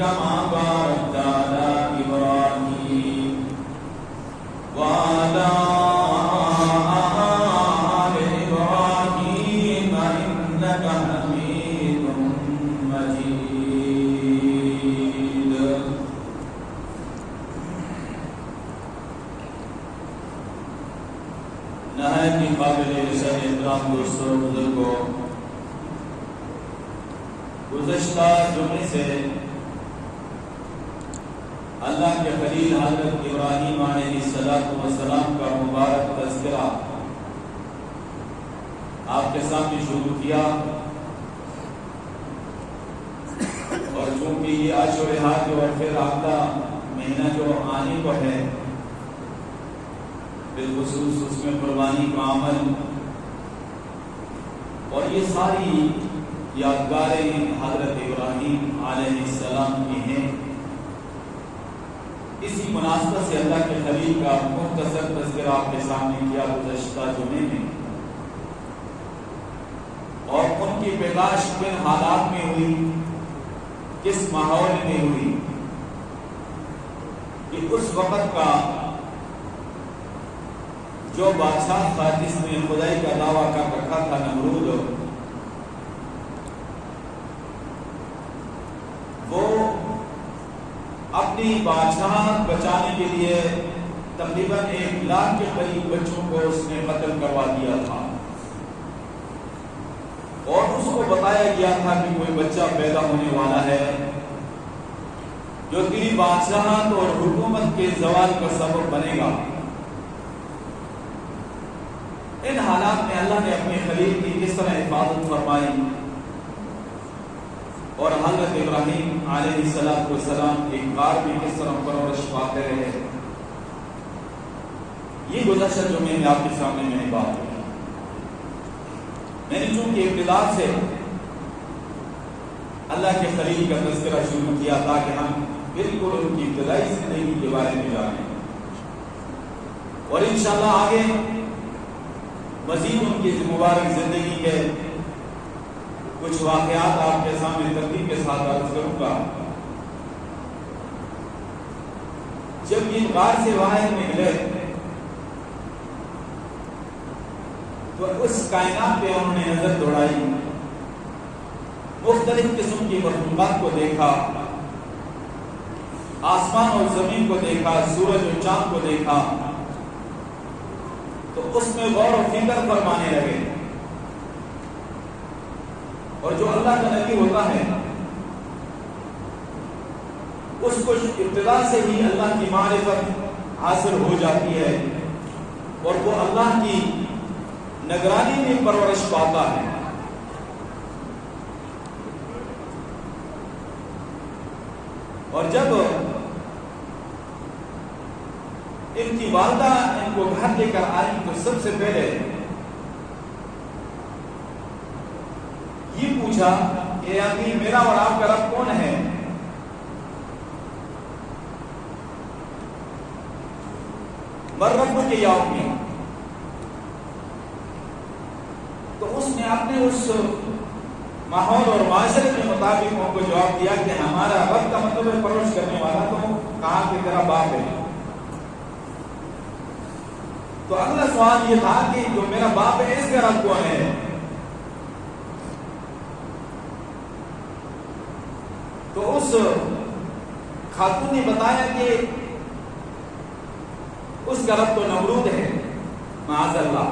كما باركت على إبراهيم وعلى آل إبراهيم إنك حميد مجيد. نہایت ہی قابل عزت احترام دوستوں بزرگوں، گزشتہ جمعے سے اللہ کے خلیل حضرت ابراہیم علیہ السلام کا مبارک تذکرہ آپ کے سامنے شروع کیا، اور چونکہ یہ عاشورہ جو پھر آتا مہینہ جو آنے کو ہے، بالخصوص اس میں قربانی کا عمل اور یہ ساری یادگاریں حضرت ابراہیم علیہ السلام کی ہیں، اسی مناسبت سے اللہ کے خلیل کا مختصر تذکرہ آپ کے سامنے کیا گزشتہ جمعے میں، اور ان کی پیدائش کن حالات میں ہوئی، کس ماحول میں ہوئی، کہ اس وقت کا جو بادشاہ تھا جس نے خدائی کا دعویٰ کر رکھا تھا، نمرود، وہ اپنی بادشاہت بچانے کے لیے تقریباً 1 لاکھ کے قریب بچوں کو اس نے قتل کروا دیا تھا، اور اس کو بتایا گیا تھا کہ کوئی بچہ پیدا ہونے والا ہے جو تیری بادشاہت اور حکومت کے زوال کا سبب بنے گا۔ ان حالات میں اللہ نے اپنے خلیل کی کس طرح حفاظت فرمائی، اور حضرت ابراہیم علیہ السلام ایک غار میں کس طرح پرورش پاتے رہے، یہ گزشتہ جمعے میں آپ کے سامنے میں نے بات کی۔ میں نے چونکہ ابتدا سے اللہ کے خلیل کا تذکرہ شروع کیا تاکہ ہم بالکل ان کی ابتدائی زندگی کے بارے میں جانیں، اور انشاءاللہ آگے مزید ان کی مبارک زندگی کے کچھ واقعات آپ کے سامنے ترتیب کے ساتھ عرض کروں گا۔ جب یہ غار سے باہر نکلے تو اس کائنات پہ انہوں نے نظر دوڑائی، مختلف قسم کی مخلوقات کو دیکھا، آسمان اور زمین کو دیکھا، سورج اور چاند کو دیکھا، تو اس میں غور و فکر فرمانے لگے، اور جو اللہ کا نبی ہوتا ہے اس کو ابتدا سے ہی اللہ کی معرفت حاصل ہو جاتی ہے، اور وہ اللہ کی نگرانی میں پرورش پاتا ہے۔ اور جب ان کی والدہ ان کو گھر لے کر آئی تو سب سے پہلے یہ پوچھا کہ ابھی میرا اور آپ کا رب کون ہے؟ مررب کے یاؤ میں تو اس نے اپنے اس ماحول اور معاشرے کے مطابق ان کو جواب دیا کہ ہمارا رب کا مطلب ہے پرورش کرنے والا، تو کہا کہ تیرا باپ ہے۔ تو اگلا سوال یہ تھا کہ جو میرا باپ ہے اس کا رب کون ہے؟ تو اس خاتون نے بتایا کہ اس کا رب تو نمرود ہے، معاذ اللہ۔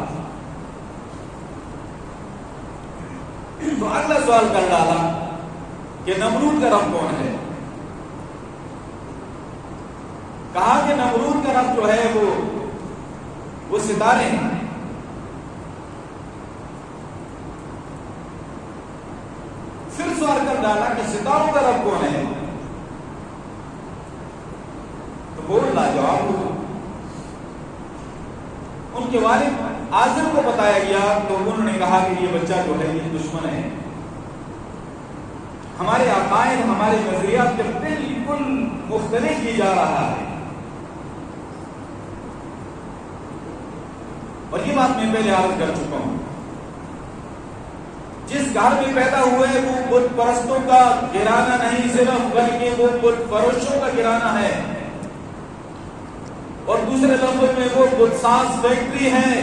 تو اگلا سوال کر ڈالا کہ نمرود کا رب کون ہے؟ کہا کہ نمرود کا رب جو ہے وہ ستارے ہیں۔ پھر سوال کر ڈالا کہ ستاروں کا رب کون ہے؟ تو بول لاجواب ہوا۔ ان کے والد آزر کو بتایا گیا تو انہوں نے کہا کہ یہ بچہ جو ہے یہ دشمن ہے، ہمارے عقائد ہمارے نظریات کے بالکل مختلف کی جا رہا ہے۔ اور یہ بات میں پہلے عرض کر چکا ہوں جس گھر میں پیدا ہوئے وہ بت پرستوں کا گھرانہ نہیں صرف، بلکہ وہ بت پرستوں کا گھرانہ ہے، اور دوسرے لفظوں میں وہ بت ساز فیکٹری ہے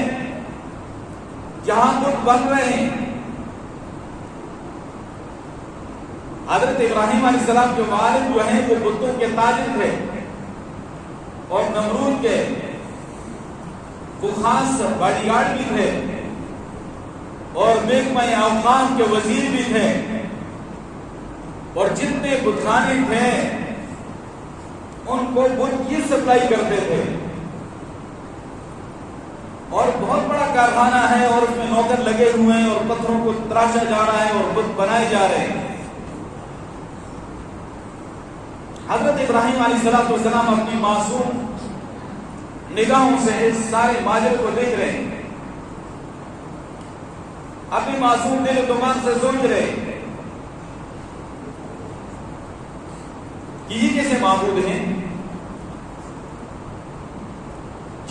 جہاں بت بن رہے ہیں۔ حضرت ابراہیم علیہ السلام جو والد جو ہیں وہ بتوں کے تاجر تھے، اور نمرود کے وہ خاص باڈی گارڈ بھی تھے، اور محکمہ اوقاف کے وزیر بھی تھے، اور جتنے بتخانے تھے ان کو بت یہ سپلائی کرتے تھے، اور بہت بڑا کارخانہ ہے، اور اس میں نوکر لگے ہوئے ہیں، اور پتھروں کو تراشا جا رہا ہے اور بت بنائے جا رہے ہیں۔ حضرت ابراہیم علیہ السلام اپنی معصوم نگاہوں سے اس سارے ماجر کو دیکھ رہے ہیں، اپنی معصوم دل و دماغ سے سوچ رہے ہیں کہ یہ کیسے معبود ہیں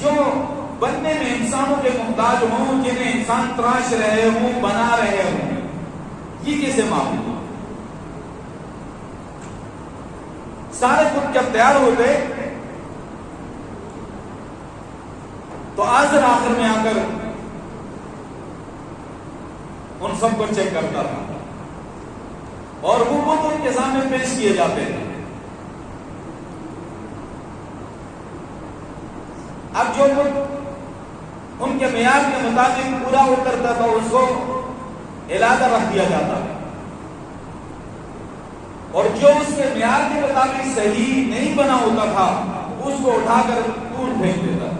جو بننے میں انسانوں کے محتاج ہوں، جنہیں انسان تراش رہے ہوں، بنا رہے ہوں، یہ کیسے معبود ہوں؟ سارے خود جب تیار ہو گئے تو آخر میں آ کر ان سب کو چیک کرتا تھا، اور وہ بت ان کے سامنے پیش کیے جاتے تھے۔ اب جو بت ان کے معیار کے مطابق پورا اترتا تھا اس کو علیحدہ رکھ دیا جاتا تھا، اور جو اس کے معیار کے مطابق صحیح نہیں بنا ہوتا تھا اس کو اٹھا کر دور پھینک دیتا تھا۔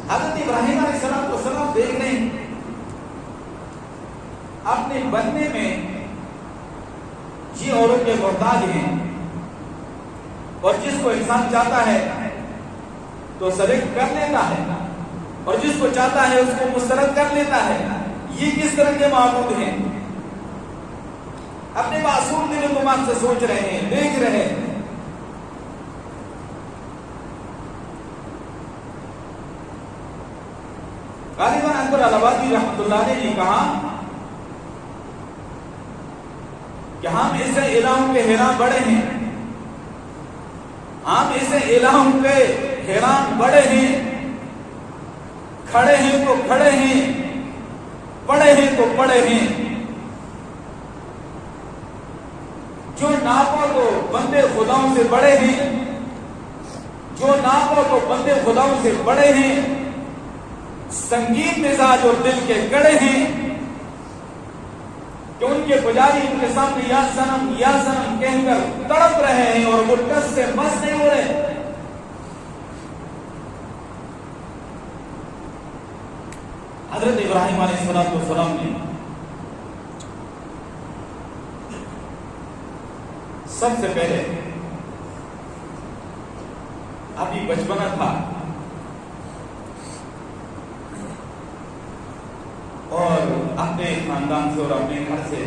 حضرت ابراہیم علیہ السلام دیکھ رہے ہیں اپنے بننے میں یہ اوروں کے محتاج ہیں، اور جس کو انسان چاہتا ہے تو سلیکٹ کر لیتا ہے، اور جس کو چاہتا ہے اس کو مسترد کر لیتا ہے۔ یہ کس طرح کے معبود ہیں؟ اپنے معصوم دل و دماغ سے سوچ رہے ہیں، دیکھ رہے ہیں۔ غالباً اکبر الہبادی رحمۃ اللہ علیہ نے کہا کہ ہم اسے الہوں کے حیران بڑے ہیں، ہم اسے الہوں کے حیران بڑے ہیں، کھڑے ہیں تو کھڑے ہیں، پڑے ہیں تو پڑے ہیں، جو ناپو تو بندے خداؤں سے بڑے ہیں، جو ناپو تو بندے خداؤں سے بڑے ہیں، سنگین مزاج اور دل کے کڑے ہیں، کہ ان کے پجاری ان کے سامنے یا سنم کہہ کر تڑپ رہے ہیں، اور وہ ٹس سے مس نہیں ہو رہے۔ حضرت ابراہیم علیہ السلام نے سب سے پہلے ابھی بچپنا تھا، اور اپنے خاندان سے اور اپنے گھر سے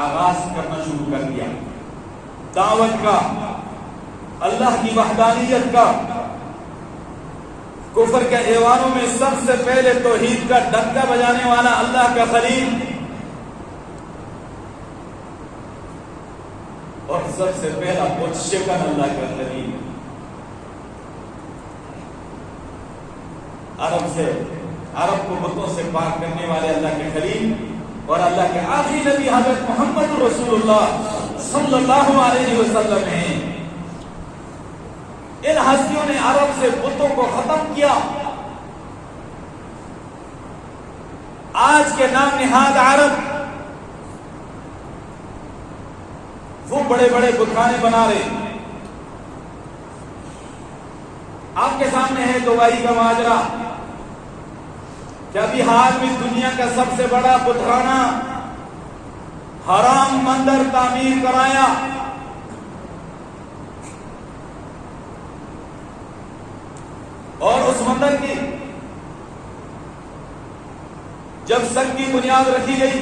آغاز کرنا شروع کر دیا، دعوت کا، اللہ کی وحدانیت کا۔ کفر کے ایوانوں میں سب سے پہلے توحید کا ڈنکا بجانے والا اللہ کا خلیل، اور سب سے پہلا بت شکن اللہ کا خلیل۔ عرب کو بتوں سے پاک کرنے والے اللہ کے خلیل، اور اللہ کے آخری نبی حضرت محمد رسول اللہ صلی اللہ علیہ وسلم ہیں۔ ان ہستیوں نے عرب سے بتوں کو ختم کیا۔ آج کے نام نہاد عرب وہ بڑے بڑے بتخانے بنا رہے۔ آپ کے سامنے ہے دبئی کا ماجرا کہ ابھی حال میں دنیا کا سب سے بڑا بتخانہ حرام مندر تعمیر کرایا، اور اس مندر کی جب سب کی بنیاد رکھی گئی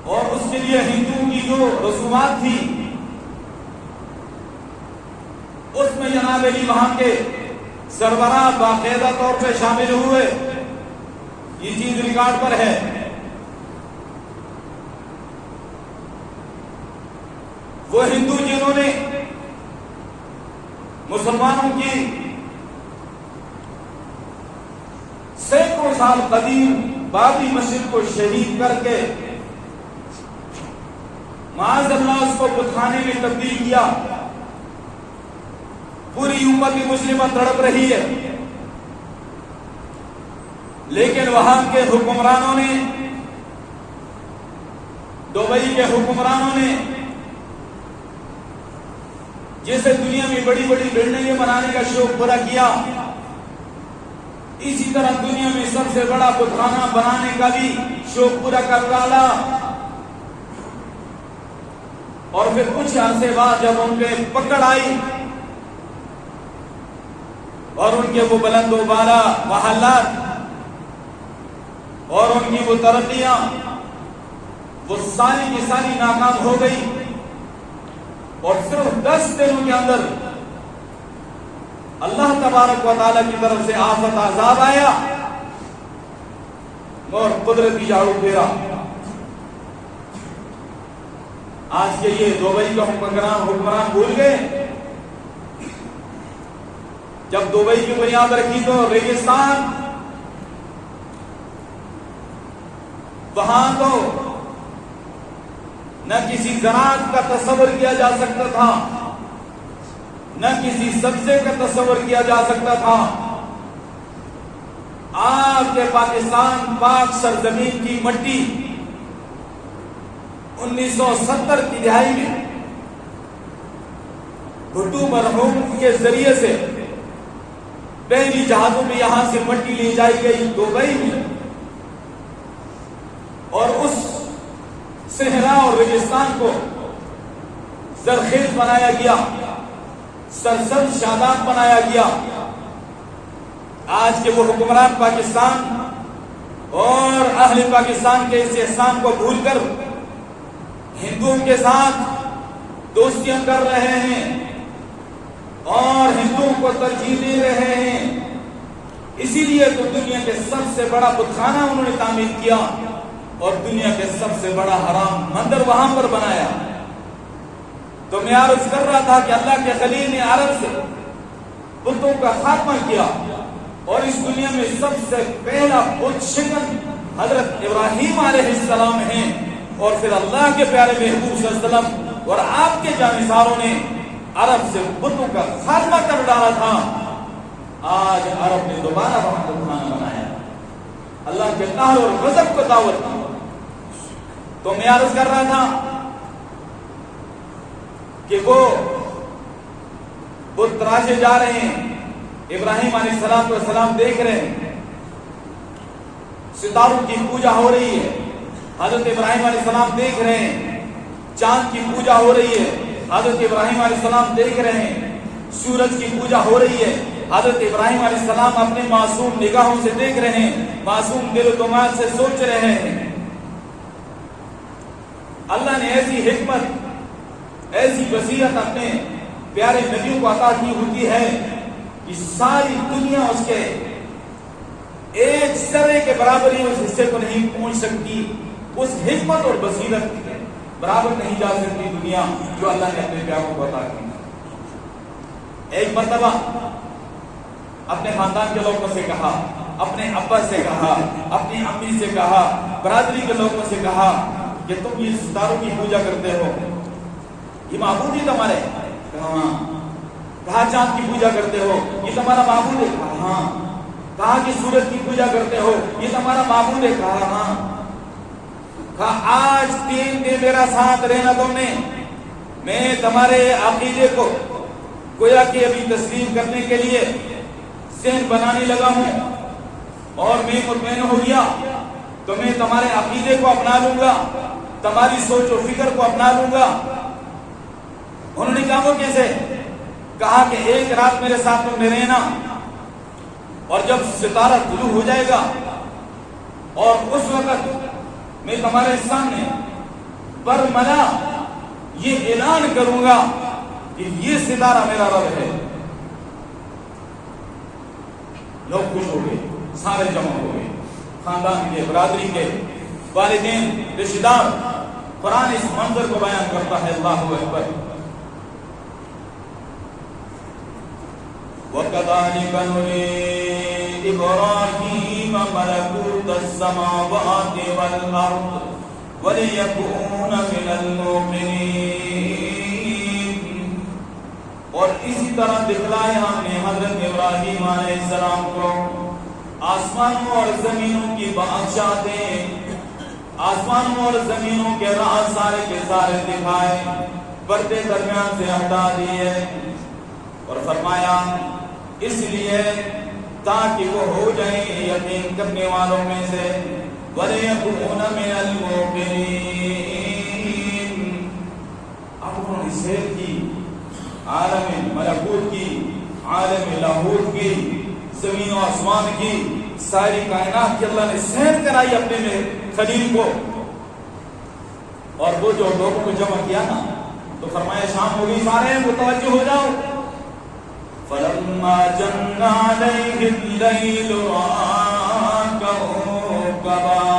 اور اس کے لیے ہندوؤں کی جو رسومات تھی اس میں جناب علی وہاں کے سربراہ باقاعدہ طور پہ شامل ہوئے. یہ چیز ریکارڈ پر ہے. وہ ہندو جنہوں نے مسلمانوں کی سینکڑوں سال قدیم بابری مسجد کو شہید کر کے معاذ اللہ اس کو بتخانے میں تبدیل کیا. پوری امت مسلمہ تڑپ رہی ہے، لیکن وہاں کے حکمرانوں نے، دبئی کے حکمرانوں نے جیسے دنیا میں بڑی بڑی بلڈنگیں بنانے کا شوق پورا کیا، اسی طرح دنیا میں سب سے بڑا بتخانہ بنانے کا بھی شوق پورا کر ڈالا. اور پھر کچھ عرصے بعد جب ان پہ پکڑ آئی اور ان کے وہ بلند و بالا محلات اور ان کی وہ ترقیاں وہ ساری کی ساری ناکام ہو گئی. اور صرف 10 دنوں کے اندر اللہ تبارک و تعالیٰ کی طرف سے آفت عذاب آیا اور قدرتی جھاڑو پھیرا. آج کے یہ دبئی کا حکمران بھول گئے. جب دبئی کی بنیاد رکھی تو ریگستان، وہاں تو نہ کسی زراعت کا تصور کیا جا سکتا تھا، نہ کسی سبزے کا تصور کیا جا سکتا تھا. آپ کے پاکستان پاک سرزمین کی مٹی 1970 کی دہائی میں بھٹو مرحوم کے ذریعے سے پہلی جہازوں میں یہاں سے مٹی لی جائی گئی دبئی میں، اور اس صحرا اور ریگستان کو زرخیز بنایا گیا، سرسبز شاداب بنایا گیا. آج کے وہ حکمران پاکستان اور اہل پاکستان کے اس احسان کو بھول کر ہندوؤں کے ساتھ دوستیاں کر رہے ہیں اور ہندوؤں کو ترجیح دے رہے ہیں. اسی لیے تو دنیا کے سب سے بڑا بتخانہ انہوں نے تعمیر کیا اور دنیا کے سب سے بڑا حرام مندر وہاں پر بنایا. تو میں عرض کر رہا تھا کہ اللہ کے خلیل نے عرب سے بتوں کا خاتمہ کیا اور اس دنیا میں سب سے پہلا بت شکن حضرت ابراہیم علیہ السلام ہیں. اور پھر اللہ کے پیارے محبوب صلی اللہ علیہ وسلم اور آپ کے جانثاروں نے عرب سے بتوں کا خاتمہ کر ڈالا تھا. آج عرب نے دوبارہ وہاں کو بتخانہ بنایا، اللہ کے قہر اور غضب کو دعوت دی. تو میں عرض کر رہا تھا کہ وہ بت تراشے جا رہے ہیں. ابراہیم علیہ السلام دیکھ رہے ہیں، ستاروں کی پوجا ہو رہی ہے. حضرت ابراہیم علیہ السلام دیکھ رہے ہیں، چاند کی پوجا ہو رہی ہے. حضرت ابراہیم علیہ السلام دیکھ رہے ہیں، سورج کی پوجا ہو رہی ہے. حضرت ابراہیم علیہ السلام اپنے معصوم نگاہوں سے دیکھ رہے ہیں، معصوم دل و دماغ سے سوچ رہے ہیں. اللہ نے ایسی حکمت، ایسی بصیرت اپنے پیارے نبیوں کو عطا کی ہوتی ہے کہ ساری دنیا اس کے ایک ذرے کے برابر ہی اس حصے کو نہیں پہنچ سکتی. اس حکمت اور بصیرت کے برابر نہیں جا سکتی دنیا جو اللہ نے اپنے پیاروں کو عطا کی. ایک مرتبہ اپنے خاندان کے لوگوں سے کہا، اپنے ابا سے کہا، اپنی امی سے کہا، برادری کے لوگوں سے کہا کہ تم یہ ستاروں کی پوجا کرتے ہو، یہ معبود ہی تمہارے؟ کہا ہاں. کہا چاند کی پوجا کرتے ہو، یہ تمہارا معبود ہے؟ کہا ہاں. کہا کہ سورج کی پوجا کرتے ہو، یہ تمہارا معبود ہے؟ کہا ہاں. کہا آج 3 دن میرا ساتھ رہنا تم نے، میں تمہارے عقیدے کو گویا کہ ابھی تسلیم کرنے کے لیے ذہن بنانے لگا ہوں اور میں مطمئن ہو گیا تو میں تمہارے عقیدے کو اپنا لوں گا، تمہاری سوچ و فکر کو اپنا لوں گا. انہوں نے کہا وہ کیسے؟ کہا کہ ایک رات میرے ساتھ تم نے رہنا اور جب ستارہ طلوع ہو جائے گا اور اس وقت میں تمہارے سامنے برملا یہ اعلان کروں گا کہ یہ ستارہ میرا رب ہے. لوگ خوش ہو گئے، سارے جمع ہو گئے، خاندان کے، برادری کے، والدین، رشتہ دار۔ قرآن اس منظر کو بیان کرتا ہے، اللہ اکبر۔ وَكَذَلِكَ نُرِي إِبْرَاهِيمَ مَلَكُوتَ السَّمَاوَاتِ وَالْأَرْضِ وَلِيَكُونَ مِنَ الْمُوقِنِينَ۔ اور اسی طرح دکھلایا ہم نے حضرت ابراہیم علیہ السلام کو آسمانوں اور زمینوں کی بادشاہتیں، آسمانوں اور زمینوں کے راز سارے کے سارے دکھائے، پردے درمیان سے ہٹا دیے، اور فرمایا اس لیے تاکہ وہ ہو جائیں یقین کرنے والوں میں سے، وَلِيَكُونَ مِنَ الْمُوقِنِينَ۔ اب انہوں نے سیر کی، عالم ملکوت کی، عالم لاہوت کی، زمین و آسمان کی، ساری کائنات کی اللہ نے سیر کرائی اپنے میں خلیل کو، اور وہ جو لوگوں کو جمع کیا نا تو فرمایا شام ہو گئی، سارے متوجہ ہو جاؤ۔ فَلَمَّا جَنَّ عَلَيْهِ اللَّيْلُ رَأَىٰ كَوْكَبًا۔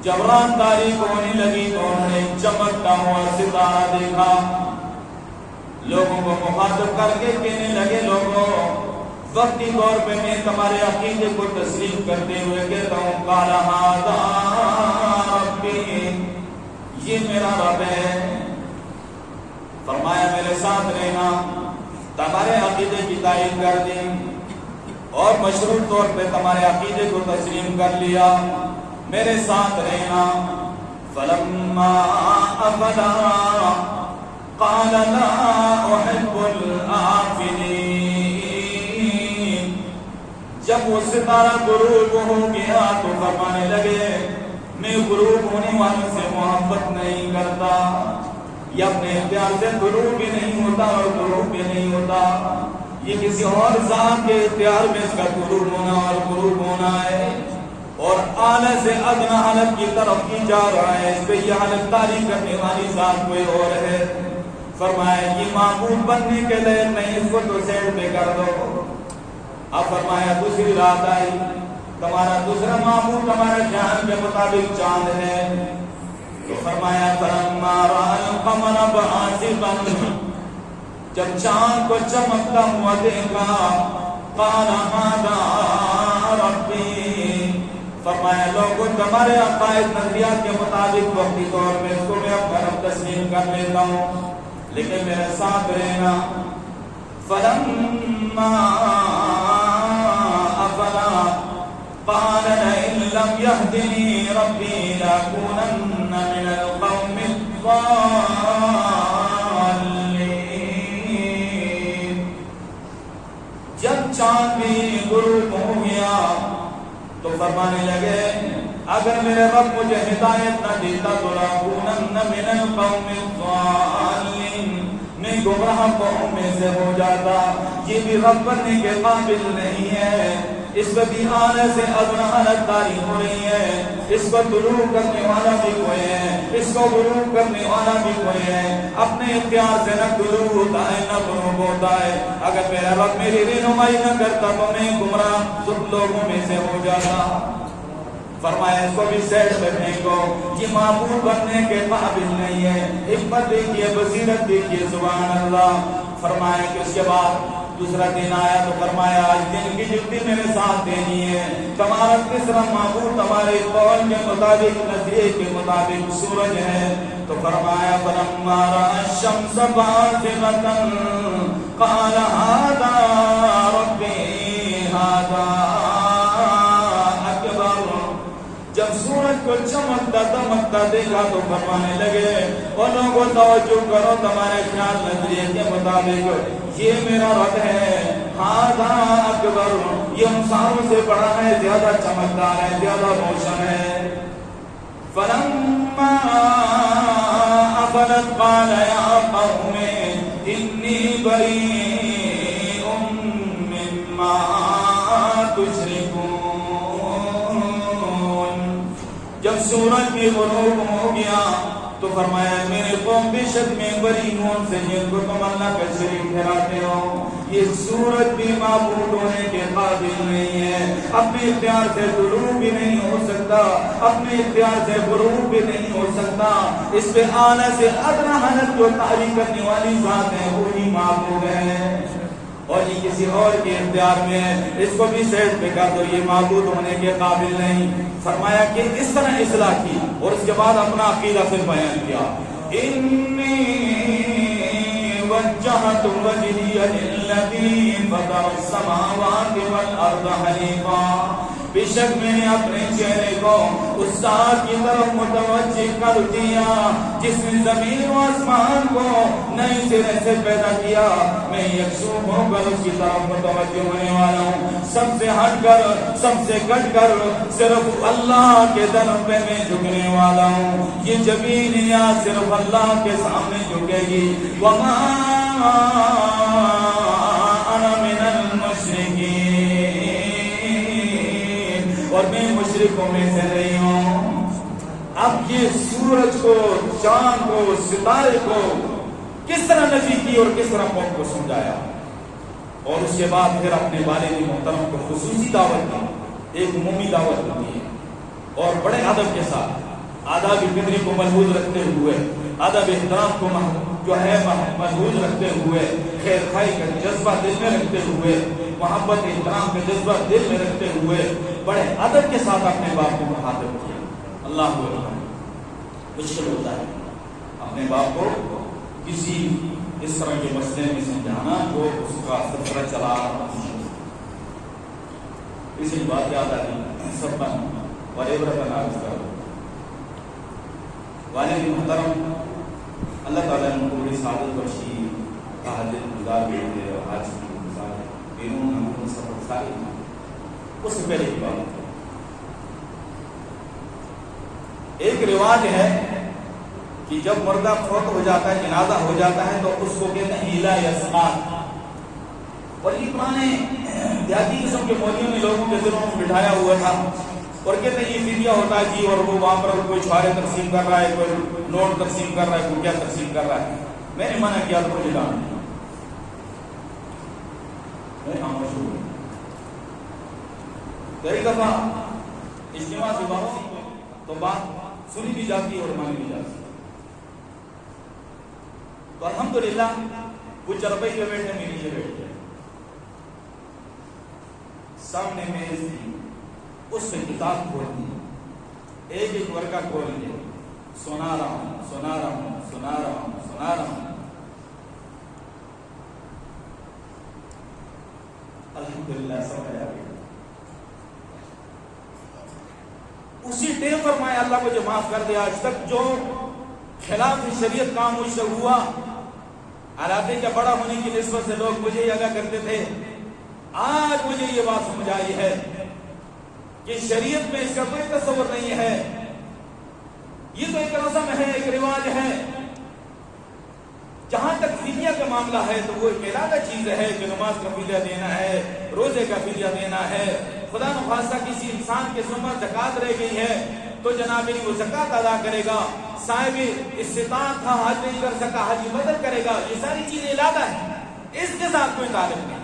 جب رات تاریک ہونے لگی تو انہوں نے چمکتا ہوا ستارہ دیکھا۔ لوگوں کو مخاطب کر کے کہنے لگے، لوگوں وقتی طور پہ میں تمہارے عقیدے کو تسلیم کرتے ہوئے کہتا ہوں، قَالَ هَٰذَا رَبِّي، یہ میرا رب ہے۔ فرمایا میرے ساتھ رہنا، تمہارے عقیدے کی تائید کر دی اور مشروط طور پہ تمہارے عقیدے کو تسلیم کر لیا، میرے ساتھ رہنا۔ فَلَمَّا أَفَلَا قَالَ لَا أُحِبُّ الْآفِلِينَ۔ جب وہ ستارہ غروب ہو گیا تو فرمانے لگے، میں غروب ہونے والوں سے محبت نہیں کرتا، یہ اپنے اختیار سے غروب بھی نہیں ہوتا اور غروب بھی نہیں ہوتا، یہ کسی اور ذات کے اختیار میں اس کا غروب ہونا اور غروب ہونا ہے، اور اعلی سے ادنا حالت کی طرف کی جا رہا ہے، اس پہ یہ حالت طاری کرنے والی ذات کوئی اور ہے۔ فرمایا یہ معبود بننے کے لیے نہیں، اس کو تو سیٹ پہ کر دو۔ اب فرمایا دوسری رات آئی، تمہارا دوسرا معبود تمہارے جان کے مطابق چاند ہے، تو فرمایا فَلَمَّا رَأَى الْقَمَرَ بَازِغًا، جب چاند کو چمکتا ہوا دیکھا، قَالَ هَٰذَا رَبِّي، فرمایا لوگوں تمہارے عقائد نظریات کے مطابق وقتی طور پہ اس کو میں اپنا رب تسلیم کر لیتا ہوں، لیکن میرے ساتھ رہنا۔ فَلَمَّا أَفَلَا قَالَ لَئِن لَّمْ يَهْدِنِي رَبِّي لَأَكُونَنَّ مِنَ الْقَوْمِ الضَّالِّينَ۔ جب چاند بھی غروب ہو گیا تو فرمانے لگے، اگر میرے رب مجھے ہدایت نہ دیتا تو لَأَكُونَنَّ مِنَ الْقَوْمِ الضَّالِّينَ، میں گمراہ قوم میں سے ہو جاتا۔ یہ بھی رب بننے کے قابل نہیں ہے، اس پہ بھی آنے سے ادنا حالت طاری ہو رہی ہے، اس کو طلوع کرنے والا بھی کوئی ہے، اس کو غروب کرنے والا بھی کوئی ہے، اپنے اختیار سے نہ طلوع ہوتا ہے نہ غروب ہوتا ہے۔ اگر میرا رب میری رہنمائی نہ کرتا تو میں گمراہ سب لوگوں میں سے ہو جاتا۔ فرمایا اس کو بھی سیٹ پہ پھینکو، یہ معبود بننے کے قابل نہیں ہے۔ حکمت دیکھیے، بصیرت دیکھیے، سبحان اللہ۔ فرمایا کہ اس کے بعد دوسرا دن آیا تو فرمایا آج دن کی ڈیوٹی میرے ساتھ دینی ہے، تمہارا تیسرا معبود تمہارے قول کے مطابق، نظریے کے مطابق سورج ہے۔ تو فرمایا فَلَمَّا رَأَى الشَّمْسَ بَازِغَةً قَالَ هَٰذَا رَبِّي هَٰذَا أَكْبَرُ۔ جب سورج کو چمکتا دمکتا دیکھا تو فرمانے لگے، اور لوگوں توجہ کرو تمہارے خیال نظریے کے مطابق یہ میرا رب ہے، ہاذا اکبر، یہ ان ساروں سے بڑا ہے، زیادہ چمکدار ہے، زیادہ روشن ہے۔ فلما افلت قال یا قوم انی بریء مما تشرکون۔ جب سورج بھی غروب ہو گیا تو فرمایا میرے قوم بے شک میں بری ہوں سے جن کو تم اللہ کا شریک ٹھہراتے ہو یہ سورج بھی معبود ہونے کے قابل نہیں ہے، اپنے اختیار سے طلوع بھی نہیں ہو سکتا، اپنے اختیار سے غروب بھی نہیں ہو سکتا، اس پہ آنے سے ادنا حالت جو تحریک کرنے والی ذات ہے وہی معبود ہے، اور یہ کسی اور کے اختیار میں ہے، اس کو بھی سیٹ پہ کر دو، یہ معبود ہونے کے قابل نہیں۔ فرمایا کہ اس طرح اصلاح کی، اور اس کے بعد اپنا عقیدہ پھر بیان کیا، انی وجہت وجہی للذی فطر السماوات والارض حنیفا، بے شک میں نے اپنے چہرے کو اس ذات کی طرف متوجہ کر دیا جس نے زمین و آسمان کو نئے سرے سے پیدا کیا، میں یکسو ہو کر اس کی طرف متوجہ ہونے والا ہوں، سب سے ہٹ کر سب سے کٹ کر صرف اللہ کے در پہ میں جھکنے والا ہوں، یہ زمین یا صرف اللہ کے سامنے جھکے گی، وما انا من المشرکین، اور میں مشرکوں میں سے نہیں ہوں۔ اب یہ سورج کو، چاند کو، ستارے کو کس طرح نفی کی اور کس طرح قوم کو سمجھایا، اور اس کے بعد پھر اپنے والد محترم کو خصوصی دعوت دی، ایک عمومی دعوت ہوتی ہے، اور بڑے ادب کے ساتھ آداب فطری کو ملحوظ رکھتے ہوئے، ادب احترام کو جو ہے ملحوظ رکھتے ہوئے، خیر خائی کا جذبہ دل میں رکھتے ہوئے، محبت احترام کا جذبہ دل میں رکھتے ہوئے بڑے ادب کے ساتھ اپنے باپ کو مخاطب کیا۔ اللہ کو مشکل ہوتا ہے اپنے باپ کو کسی اس طرح کے مسئلے میں سمجھانا جو اس کا سلسلہ چلا رہا ہے۔ اسی بات یاد آئی سب اور عبرت ناز کرو، والد محترم اللہ تعالیٰ نے ان کو بڑی سعادت بخشی، حاجت گزار بھی تھے اور حج کی گزار بیرون ہم سفر سارے اس سے پہلے کی بات ہے۔ ایک رواج ہے کہ جب مردہ فوت ہو جاتا ہے، جنازہ ہو جاتا ہے، تو اس کو کہتے ہیں ہیلا یا سماعت، اور یہ پرانے دیہاتی قسم کے مولویوں نے لوگوں کے دلوں میں بٹھایا ہوا تھا، اور کہتے ہیں یہ فدیہ ہوتا ہے جی، اور وہ وہاں پر کوئی چھوارے تقسیم کر رہا ہے، کوئی نوٹ تقسیم کر رہا ہے، کوئی کیا تقسیم کر رہا ہے۔ میں نے منع کیا تو مجھے ڈانٹ دیا، میں خاموش ہو گیا۔ کئی دفعہ اجتماع سے باہر تو بات سنی بھی جاتی ہے اور مانی بھی جاتی ہے، تو الحمدللہ وہ چرپائی پہ بیٹھے، میں نیچے بیٹھ گیا، سامنے میز تھی، اس پہ کتاب کھول دی، ایک ایک ورقہ کھول دیا، سنا رہا ہوں سنا رہا ہوں سنا رہا ہوں سنا رہا ہوں، الحمدللہ سمجھ آ گیا۔ اسی ٹیم پر میں اللہ کو جو معاف کر دیا، آج تک جو خلاف شریعت کام مجھ سے ہوا، علاقے کا بڑا ہونے کی نسبت سے لوگ مجھے یاد کرتے تھے، آج مجھے یہ بات سمجھ آئی ہے کہ شریعت میں اس کا کوئی تصور نہیں ہے، یہ تو ایک رسم ہے، ایک رواج ہے۔ جہاں تک فدیہ کا معاملہ ہے تو وہ ایک علیحدہ چیز ہے کہ نماز کا فدیہ دینا ہے، روزے کا فدیہ دینا ہے، خدا نخواستہ کسی انسان کے ذمہ زکوٰۃ رہ گئی ہے تو جناب وہ زکوٰۃ ادا کرے گا، صاحب استطاعت تھا حج نہیں کر سکا حج بدل کرے گا، یہ ساری چیزیں علیحدہ ہیں، اس کے ساتھ کوئی تعلق نہیں۔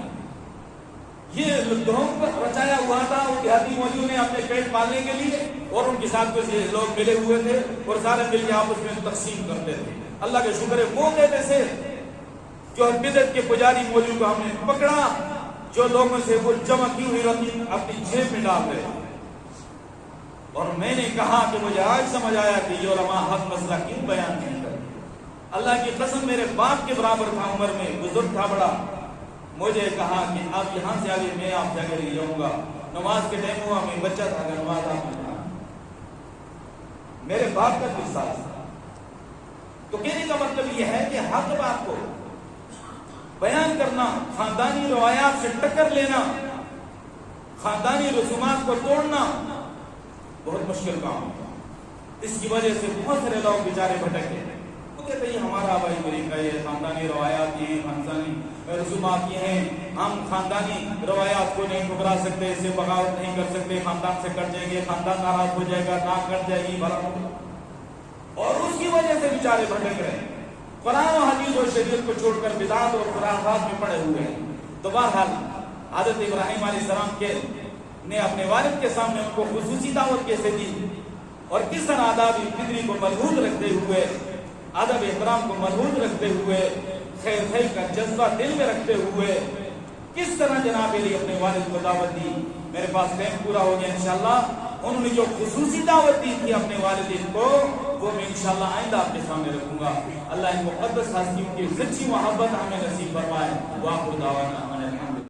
یہ دھوم رچایا ہوا تھا وہ دیہاتی مولویوں نے اپنے پیٹ پالنے کے لیے، اور ان کے ساتھ کچھ لوگ ملے ہوئے تھے اور سارے مل کے آپس میں تقسیم کرتے تھے۔ اللہ کے شکر ہے وہ کہتے تھے جو بدعت کے پجاری مولویوں کو ہم نے پکڑا، جو لوگوں سے وہ جمع کی ہوئی رقم اپنی جیب میں ڈال رہے، اور میں نے کہا کہ مجھے آج سمجھ آیا کہ یہ علماء حق مسئلہ کیوں بیان نہیں کرتے۔ اللہ کی قسم میرے باپ کے برابر تھا عمر میں، بزرگ تھا بڑا، مجھے کہا کہ اب یہاں سے آگے میں آپ سے آگے لے جاؤں گا، نماز کے ٹائم ہوا میں بچہ تھا کہ نماز آپ نے پڑھا، میرے باپ کا قصہ تھا۔ تو کہنے کا مطلب یہ ہے کہ حق بات کو بیان کرنا، خاندانی روایات سے ٹکر لینا، خاندانی رسومات کو توڑنا بہت مشکل کام ہے۔ اس کی وجہ سے بہت سارے لوگ بیچارے بھٹک گئے، وہ کہتے ہیں ہمارا آبائی طریقہ یہ خاندانی روایات یہ ہیں، خاندانی رسومات یہ ہیں، ہم خاندانی روایات کو نہیں ٹھکرا سکتے، اس سے بغاوت نہیں کر سکتے، خاندان سے کٹ جائیں گے، خاندان ناراض ہو جائے گا، ناک کٹ جائے گی، بھلا اور اس کی وجہ سے بیچارے بھٹک رہے ہیں، قرآن و حدیث اور شریعت کو چھوڑ کر بدعات اور خرافات میں پڑے ہوئے ہیں۔ تو بہرحال حضرت ابراہیم علیہ السلام نے اپنے والد کے سامنے ان کو خصوصی دعوت کیسے دی، اور کس طرح آداب فطری کو مضبوط رکھتے ہوئے، ادب احترام کو مضبوط رکھتے ہوئے، خیر خیر کا جذبہ دل میں رکھتے ہوئے کس طرح جناب علی اپنے والد کو دعوت دی۔ میرے پاس ٹائم پورا ہو گیا انشاءاللہ۔ انہوں نے جو خصوصی دعوت دی تھی اپنے والدین کو، وہ میں انشاءاللہ آئندہ آپ کے سامنے رکھوں گا۔ اللہ ان مقدس ہستیوں کی سچی محبت ہمیں نصیب فرمائے۔ وآخر دعوانا